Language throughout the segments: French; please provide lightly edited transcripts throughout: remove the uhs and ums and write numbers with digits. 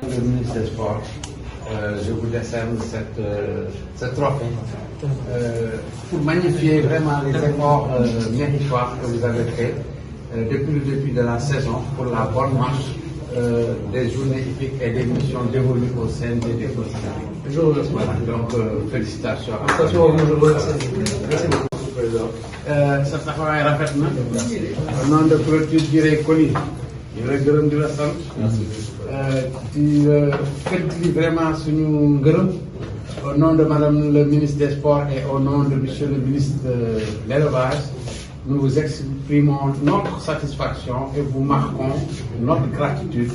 Le ministre des Sports, je vous décerne ce trophée pour magnifier vraiment les efforts méritoires que vous avez faits depuis le début de la saison pour la bonne marche des journées hippiques et des missions dévolues au sein des professionnels. Je vous remercie. Voilà, donc félicitations. Félicitations à vous, je vous remercie. Merci beaucoup. sa taxawaay rafet na noonu de clôture dirais Coly ñu lay gërëm di la sant di fëttali vraiment suñu ngërëm au nom de madame le ministre des Sports et au nom de monsieur le ministre de l'Élevage. Nous vous exprimons notre satisfaction et vous marquons notre gratitude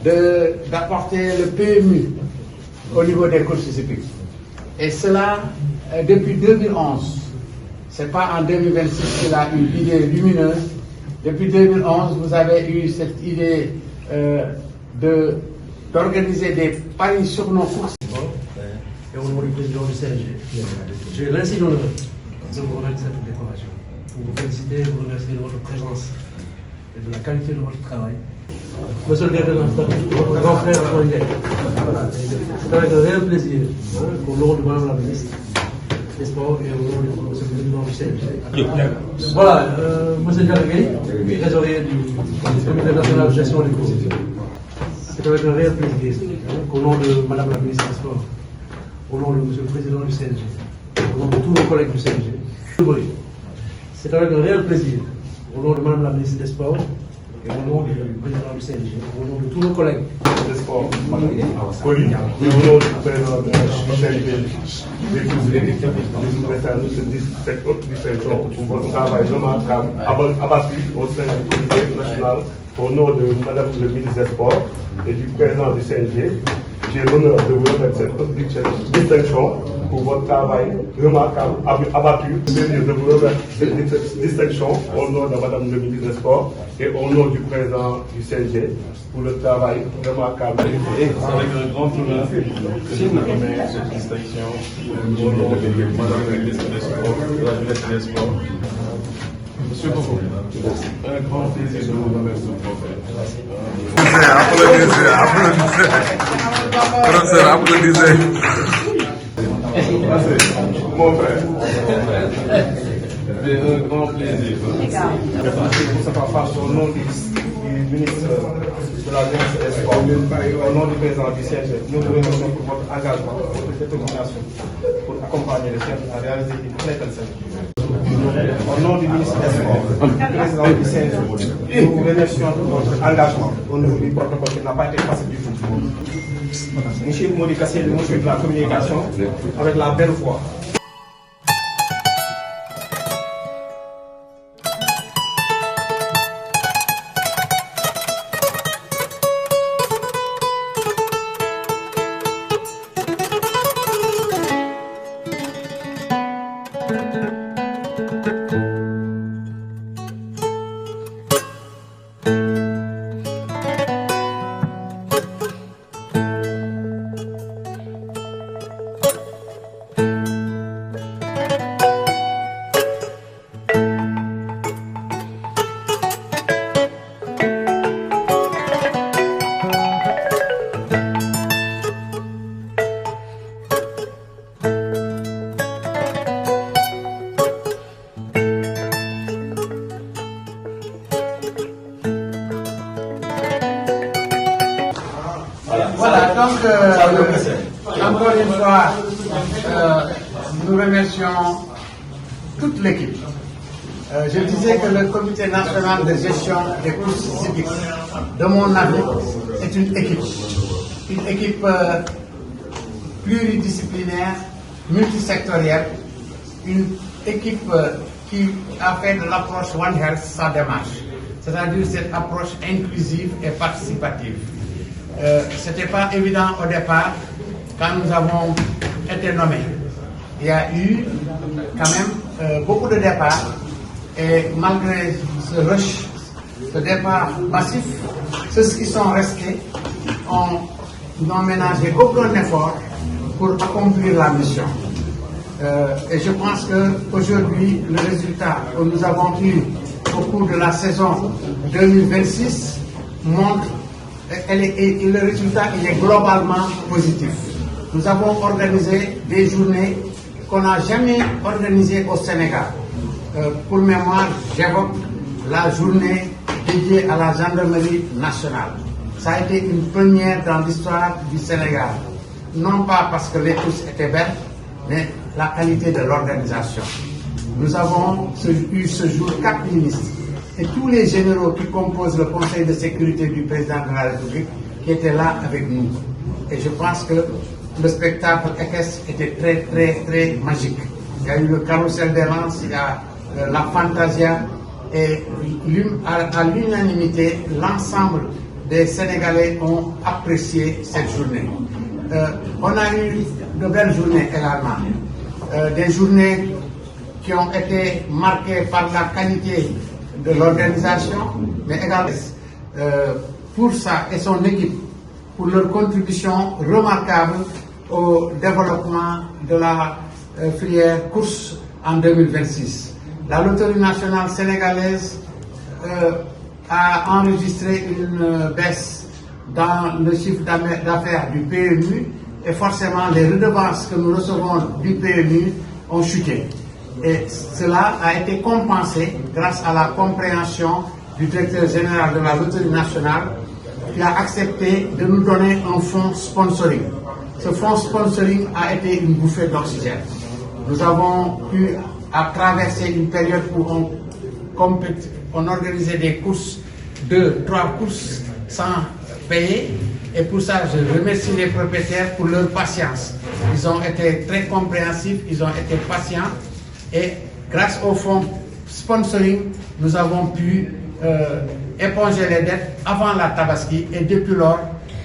d'apporter le PMU au niveau des courses hippiques. Et cela depuis 2011. C'est pas en 2026 qu'il a une idée lumineuse. Depuis 2011, vous avez eu cette idée d'organiser des paris sur nos courses. Et au nom du président du CNG, j'ai l'insigne honneur de vous remettre cette décoration. Pour vous féliciter et vous remercier de votre présence et de la qualité de votre travail. Monsieur le directeur, votre grand frère Antoine Ndiaye, c'est avec un réel plaisir, au nom de madame la ministre des Sports et au nom du président du CNG. Voilà, monsieur Ndiaye, trésorier du comité national de gestion des courses. C'est avec un réel plaisir, au nom de madame la ministre des Sports, au nom de monsieur le président du CNG, au nom de tous nos collègues du CNG. C'est avec un réel plaisir, au nom de madame la ministre des Sports, et au nom du président du CNG, au nom de tous nos collègues des Sports, madame Coly, et au nom du président du CNG, nous préférons cette autre distinction pour votre travail remarquable abattu au sein du comité national, au nom de madame le ministre des Sports et du président du CNG. J'ai l'honneur de vous remettre cette distinction pour votre travail remarquable abattu. J'ai l'honneur de vous remettre cette distinction au nom de madame le ministre des Sports et au nom du président du CNG pour le travail remarquable. C'est avec un grand honneur que je vous remets cette distinction au nom de madame le ministre des Sports, de la jeunesse des Sports. Monsieur Bobo, un grand plaisir de vous remettre ce trophée. Professeur, applaudissez. Mon frère. C'est un grand plaisir. Pour sa part, au nom du ministre de la jeunesse et des Sports, au nom du président du CNG, nous vous remercions pour votre engagement, pour votre détermination, pour accompagner les chefs à réaliser une pleine au nom du ministre des Sports, du président du CNG, nous vous remercions pour votre engagement au niveau du protocole qui n'a pas été facile du tout. Monsieur Mody Kassé, le monsieur de la communication, avec la belle voix. Voilà, donc encore une fois, nous remercions toute l'équipe. Je disais que le comité national de gestion des courses hippiques, de mon avis, est une équipe pluridisciplinaire, multisectorielle, une équipe qui a fait de l'approche One Health sa démarche, c'est-à-dire cette approche inclusive et participative. Ce n'était pas évident au départ quand nous avons été nommés. Il y a eu quand même beaucoup de départs et malgré ce rush, ce départ massif, ceux qui sont restés n'ont ménagé aucun effort pour accomplir la mission. Et je pense qu'aujourd'hui, le résultat que nous avons eu au cours de la saison 2026 montre et le résultat il est globalement positif. Nous avons organisé des journées qu'on n'a jamais organisées au Sénégal. Pour mémoire, j'évoque la journée dédiée à la gendarmerie nationale. Ça a été une première dans l'histoire du Sénégal. Non pas parce que les courses étaient belles, mais la qualité de l'organisation. Nous avons eu ce jour 4 ministres et tous les généraux qui composent le Conseil de sécurité du président de la République qui étaient là avec nous. Et je pense que le spectacle équestre était très magique. Il y a eu le carrousel des lances, il y a la Fantasia et à l'unanimité, l'ensemble des Sénégalais ont apprécié cette journée. On a eu de belles journées également, des journées qui ont été marquées par la qualité de l'organisation, mais également pour ça et son équipe, pour leur contribution remarquable au développement de la filière course en 2026. La Loterie nationale sénégalaise a enregistré une baisse dans le chiffre d'affaires du PMU et forcément les redevances que nous recevons du PMU ont chuté. Et cela a été compensé grâce à la compréhension du directeur général de la Loterie nationale qui a accepté de nous donner un fonds sponsoring. Ce fonds sponsoring a été une bouffée d'oxygène. Nous avons pu traverser une période où on organisait des courses, 2-3 courses sans payer. Et pour ça, je remercie les propriétaires pour leur patience. Ils ont été très compréhensifs, ils ont été patients. Et grâce au fonds sponsoring, nous avons pu éponger les dettes avant la Tabaski. Et depuis lors,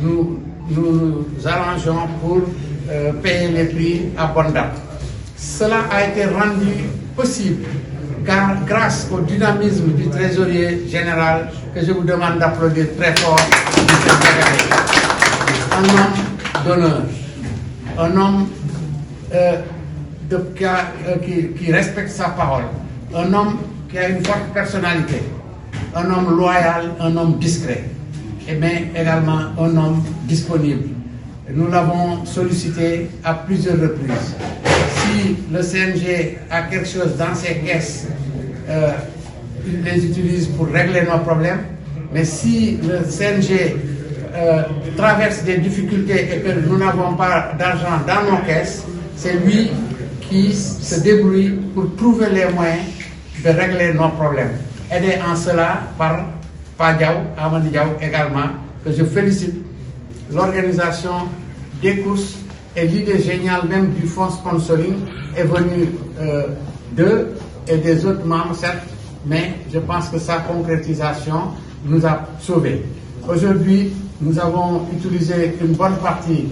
nous arrangeons pour payer les prix à bonne date. Cela a été rendu possible car grâce au dynamisme du trésorier général que je vous demande d'applaudir très fort, un homme d'honneur, un homme qui respecte sa parole, un homme qui a une forte personnalité, un homme loyal, un homme discret, mais également un homme disponible. Nous l'avons sollicité à plusieurs reprises. Si le CNG a quelque chose dans ses caisses, il les utilise pour régler nos problèmes. Mais si le CNG traverse des difficultés et que nous n'avons pas d'argent dans nos caisses, c'est lui qui se débrouille pour trouver les moyens de régler nos problèmes. Aidé en cela par Padiaou, Amandi Diaw également, que je félicite. L'organisation des courses et l'idée géniale même du fonds sponsoring est venue d'eux et des autres membres, certes, mais je pense que sa concrétisation nous a sauvés. Aujourd'hui, nous avons utilisé une bonne partie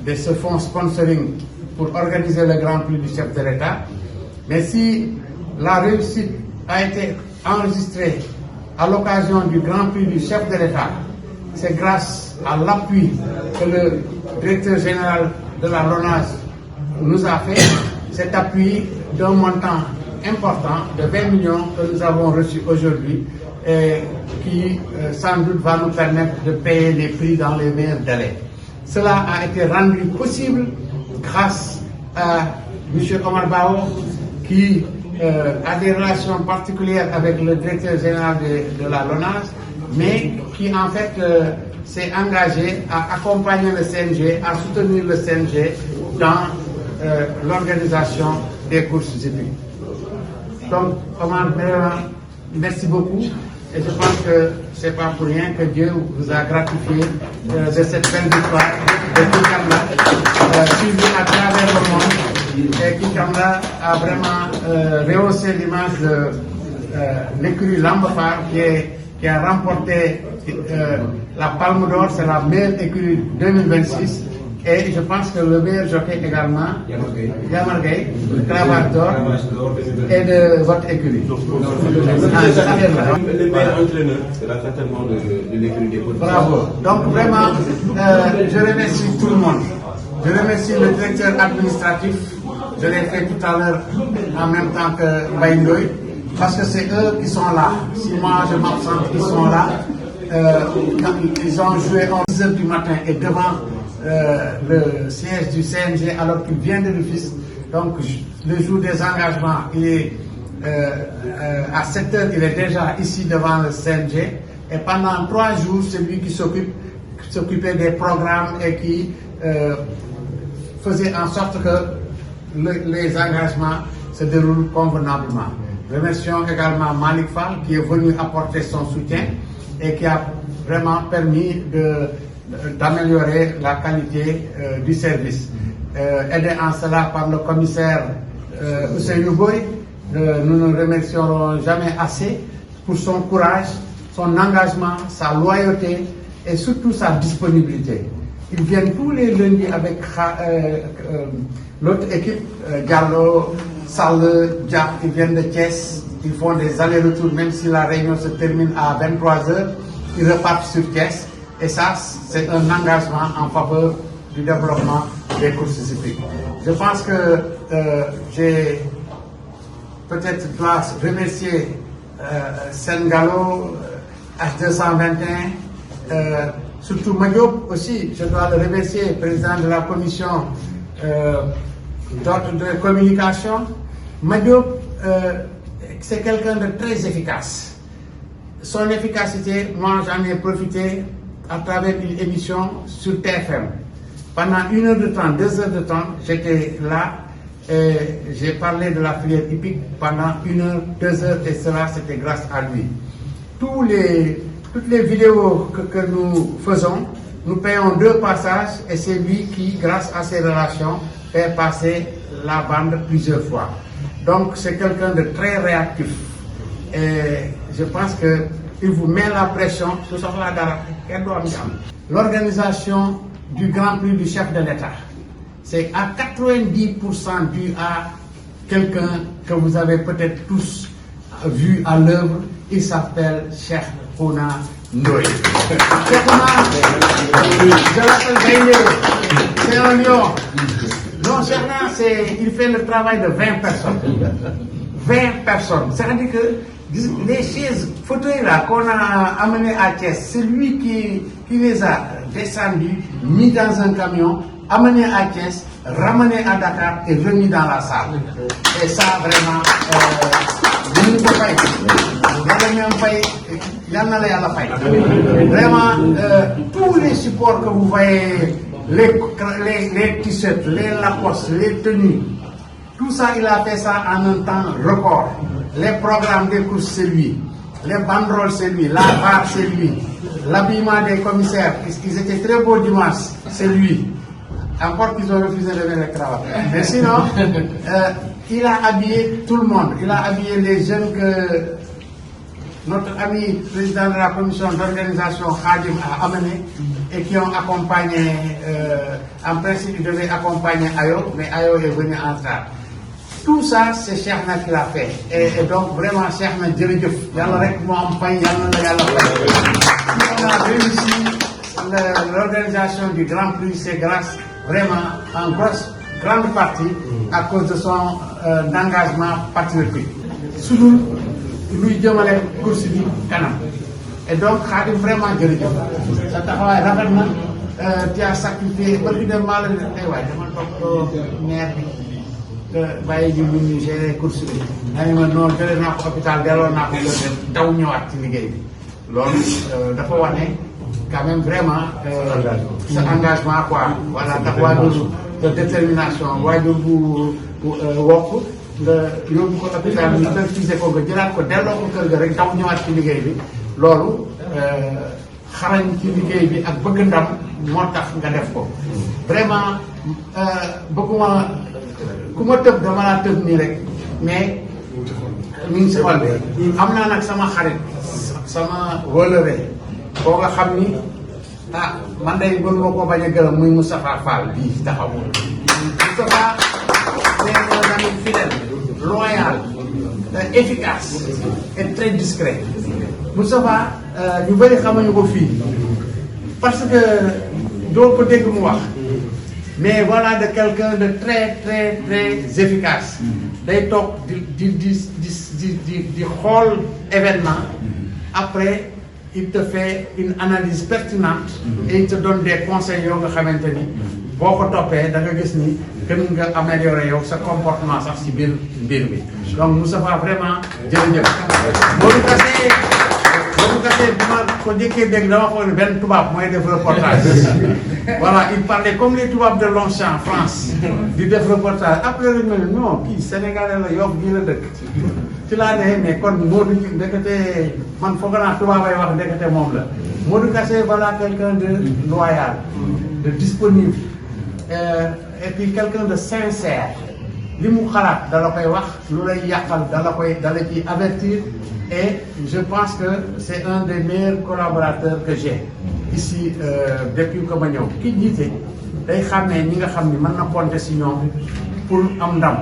de ce fonds sponsoring pour organiser le Grand Prix du chef de l'État, mais si la réussite a été enregistrée à l'occasion du Grand Prix du chef de l'État, c'est grâce à l'appui que le directeur général de la LONASE nous a fait, cet appui d'un montant important de 20 millions que nous avons reçu aujourd'hui et qui sans doute va nous permettre de payer les prix dans les meilleurs délais. Cela a été rendu possible grâce à M. Omar Bao qui a des relations particulières avec le directeur général de la LONASE, mais qui en fait s'est engagé à accompagner le CNG, à soutenir le CNG dans l'organisation des courses hippiques. Donc, Omar, merci beaucoup. Et je pense que ce n'est pas pour rien que Dieu vous a gratifié de cette belle victoire de Kikamba, suivi à travers le monde. Et Kikamba a vraiment rehaussé l'image de l'écurie Lambafar qui a remporté la Palme d'Or, c'est la meilleure écurie 2026. Et je pense que le meilleur jockey également, Yamar Gueye, le cravate d'or et de votre écurie. Le meilleur entraîneur, c'est certainement de l'écurie des Côtes. Bravo. Donc vraiment, je remercie tout le monde. Je remercie le directeur administratif. Je l'ai fait tout à l'heure en même temps que Baïndoy. parce que c'est eux qui sont là. Si moi je m'absente, ils sont là. Ils ont joué à 10 h du matin et devant le siège du CNG alors qu'ils viennent de Rufisque. Donc le jour des engagements, il est à 7 h, il est déjà ici devant le CNG. Et pendant 3 jours, c'est lui qui s'occupait des programmes et qui faisait en sorte que les engagements se déroulent convenablement. Remercions également Malik Fall qui est venu apporter son soutien et qui a vraiment permis d'améliorer la qualité du service. Aidé en cela par le commissaire Ousseynou Boy, nous ne remercierons jamais assez pour son courage, son engagement, sa loyauté et surtout sa disponibilité. Ils viennent tous les lundis avec l'autre équipe, Diallo, Sall, Dia, ils viennent de Thiès, ils font des allers-retours, même si la réunion se termine à 23 h, ils repartent sur Thiès. Et ça, c'est un engagement en faveur du développement des courses hippiques. Je pense que j'ai peut-être dois remercier Sengalo, H221, surtout Madiop aussi, je dois le remercier, président de la commission de communication. Madiop, c'est quelqu'un de très efficace. Son efficacité, moi j'en ai profité à travers une émission sur TFM. Pendant 1 heure de temps, 2 heures de temps, j'étais là et j'ai parlé de la filière hippique pendant 1 heure, 2 heures et cela c'était grâce à lui. Toutes les vidéos que nous faisons, nous payons 2 passages et c'est lui qui, grâce à ses relations, fait passer la bande plusieurs fois. Donc c'est quelqu'un de très réactif et je pense qu'il vous met la pression. L'organisation du Grand Prix du chef de l'État, c'est à 90% dû à quelqu'un que vous avez peut-être tous vu à l'œuvre. Il s'appelle Cheikh Ouna Ndoye. Cheikh Ouna, je l'appelle Gaïndé, c'est un lion. Non, Cheikh Ouna, il fait le travail de 20 personnes. 20 personnes. C'est-à-dire que les chaises, fauteuils là qu'on a amenés à Thiès, c'est lui qui les a descendus, mis dans un camion, amenés à Thiès, ramenés à Dakar et remis dans la salle. Et ça vraiment, vraiment, tous les supports que vous voyez, les t-shirts, les Lacoste, les tenues, tout ça, il a fait ça en un temps record. Les programmes des courses, c'est lui. Les banderoles, c'est lui. La barre, c'est lui. L'habillement des commissaires, puisqu'ils étaient très beaux dimanche, c'est lui. Encore qu'ils ont refusé de mettre les cravates. Mais sinon, il a habillé tout le monde. Il a habillé les jeunes que notre ami président de la commission d'organisation Khadim a amené et qui ont accompagné, en principe, ils devaient accompagner Ayo, mais Ayo est venu en retard. Tout ça, c'est Cheikh Na qui l'a fait. Et donc, vraiment, Cheikh Na, djërëjëf. Yalla rek mo am fay, yalla na yalla fay. Si on a réussi l'organisation du Grand Prix, c'est grâce, vraiment, en grande partie, à cause de son engagement patriotique. Surtout, lui jëmale course bi kanam. Et donc, Khadim, vraiment, jërëjëf. Sa taxawaay rafet na, tu as sacrifié, parce que dem maa la ne, ay waay, dama toog maire bi. bàyyi ji ñu gérer course bi dañu ma noonu jëlee naa ko hôpital delloo naa ko kër daw ñëwaat ci liggéey bi loolu dafa wax ne quand même vraiment sa engagement quoi voilà ndax waajur de détermination waajur bu wokk nga yóbbu ko hôpital bi perfusé ko nga jëlaat ko delloo ko kër ga rek daw ñëwaat ci liggéey bi loolu xarañ ci liggéey bi ak bëgg ndam moo tax nga def ko vraiment bëgguma ku ma tëb dama laa tëb nii rek mais mi ngi si xol bi am naa nag sama xarit sama wóolëre koo nga xam ni man day gën moo ko bañ a gërëm muy Moustapha Fall bii taxaw Moustapha c'est un ami fidèle loyal efficace et très discret Moustapha ñu bëri xamuñu ko fii parce que doo ko dégg mu wax mais voilà de quelqu'un de très très très efficace day toog di di xool événement après il te fait une analyse pertinente et il te donne des conseils yoo nga xamante ni boo ko toppee da nga gis ni gën nga améliorer yow sa comportement sax ci biir mbir bi donc Moustapha vraiment jërëjëf. Modou Kassé bi ma ko njëkkee dégg dama foog ne benn tubaab mooy def reportage voilà il parlait comme les tubaab de Longchamp France di def reportage après rek ma ne non kii Sénégalais la Yoff bii la dëkk ci laa ne mais kon Modou ndekete man foog naa tubaabay wax ndekete moom la Modou Kassé voilà quelqu'un de loyal de disponible et puis quelqu'un de sincère li mu xalaat dala koy wax lu lay yàqal dala ciy avertir et je pense que c'est un des meilleurs collaborateurs que j'ai ici depuis que ma ñëw ki jiite day xàmmee ñi nga xam ni mën na compter si ñoom pour am ndam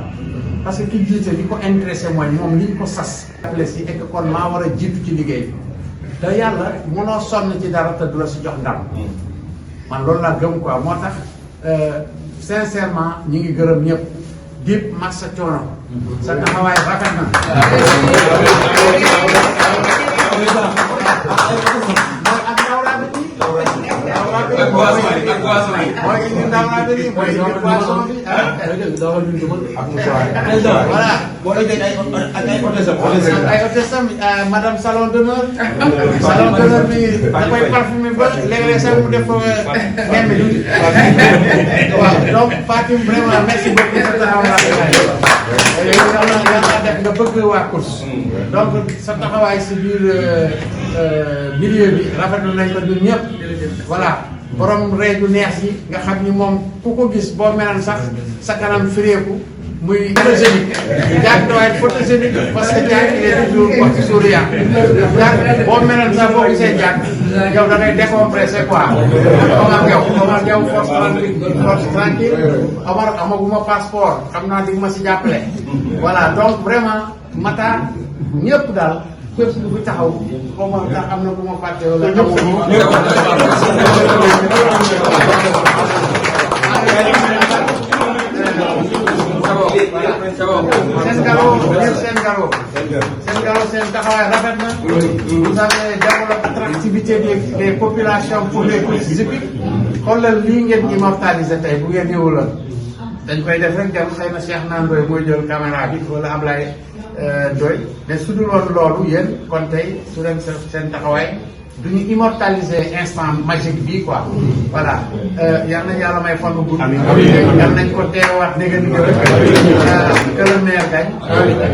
parce que ki jiite li ko intéressé mooy moom li ñu ko sas si et que kon maa war a jiitu ci liggéey te yàlla mënoo sonn ci dara te du la si jox ndam man loolu laa gëm quoi moo tax sincèrement ñi ngi gërëm ñëpp Dip massa coono sa taxawaay rafet na mooy indi ndawlaa bi mooy indi poisson bi voilà ay hôtesse madame salon d'honneur bi da koy parfumé ba léeg-léeg sax mu def ñemme tuuti waaw donc Fatim vraiment merci beaucoup sa taxawaay yàlla def nga bëgg waa course donc sa taxawaay si biir milieu bi rafetlu nañ ko ñun ñëpp voilà borom rey du neex yi nga xam ni moom ku ko gis boo meloon sax sa kanam firéeku muy photogénique Diack doit être photogénique parce que Diack il est toujours souriant Diack boo meloon sax boo gisee Diack yow da ngay décompressé quoi Omar Diaw force tranquille Omar amaguma passeport xam naa di ma si jàppale voilà donc vraiment Matar ñëpp daal képp ku fi taxaw xaw ma tax am na ku ma fàtte wala seen galo seen taxawaay rafet na vous avez développé l'attractivité des populations pour les courses hippiques xoolal lii ngeen immortalisé tey bu ngeen ñëwuloon dañ koy def rek dem xëy na Cheikh Nandoy mooy jël caméra bi wala Ablaye Ndoye mais su dul woon loolu yéen kon tey su leen seen taxawaay du ñu immortaliser instant magique bi quoi voilà yal na yàlla may fan bu gudd. yal nañ ko teewaat dégg nga que le maire gagne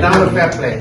dans le fair play.